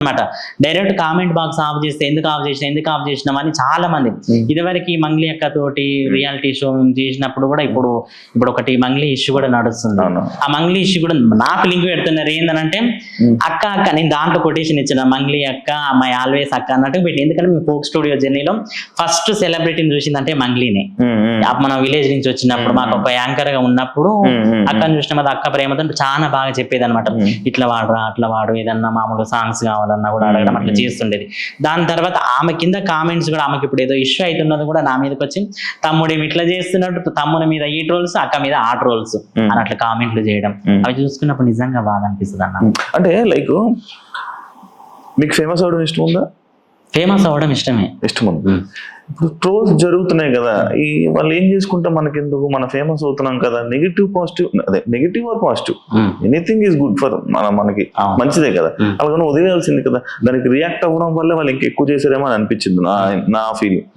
అనమాట. Direct comment box of చేస్తే ఎందుకు ఆఫ్ చేసినాం అని చాలా మంది. ఇదివరకు మంగ్లీ అక్క తోటి రియాలిటీ షో చేసినప్పుడు కూడా ఇప్పుడు ఒకటి మంగ్లీ ఇష్యూ కూడా నడుస్తుంది. ఆ మంగ్లీ ఇష్యూ కూడా నాకు లింక్ పెడుతున్నారు. ఏంటంటే అక్క నేను దాంట్లో కొటేషన్ ఇచ్చిన మంగ్లీ అక్క మై ఆల్వేస్ అక్క అన్నట్టు పెట్టి. ఎందుకంటే మీ ఫోక్ స్టూడియో జర్నీలో ఫస్ట్ సెలబ్రిటీని చూసిందంటే మంగ్లీనే. మన విలేజ్ నుంచి వచ్చినప్పుడు మాకు ఒక యాంకర్ గా ఉన్నప్పుడు అక్కని చూసిన అక్క ప్రేమతో చాలా బాగా చెప్పేది అనమాట. ఇట్లా వాడురా అట్లా వాడు, ఏదన్నా మామూలు సాంగ్స్ కావాలన్నా కూడా అడగడం అట్లా చేస్తుండేది. దాని తర్వాత ఆమె కింద కామెంట్స్ కూడా ఆమెకి ఇప్పుడు ఏదో ఇష్యూ అవుతున్నది కూడా నా మీదకి వచ్చి తమ్ముడు ఏమి ఇట్లా చేస్తున్నట్టు, తమ్ముని మీద ఈ ట్రోల్స్ అక్క మీద ఆ ట్రోల్స్ అని అట్లా కామెంట్లు చేయడం అవి చూసుకున్నప్పుడు నిజంగా బాధ అనిపిస్తుంది అన్న. అంటే లైక్ మీకు ఫేమస్ అవడం ఇష్టం ఉందా? ఫేమస్ అవ్వడం ఇష్టం ఉంది. ఇప్పుడు ట్రోల్స్ జరుగుతున్నాయి కదా, ఈ వాళ్ళు ఏం చేసుకుంటే మనకెందుకు, మన ఫేమస్ అవుతున్నాం కదా, నెగిటివ్ పాజిటివ్, అదే negative or positive anything is good for మనకి మంచిదే కదా, అలాగని వదిలేయాల్సింది కదా. దానికి రియాక్ట్ అవ్వడం వల్ల వాళ్ళు ఇంకెక్కువ చేశారేమో అని అనిపించింది నా ఫీలింగ్.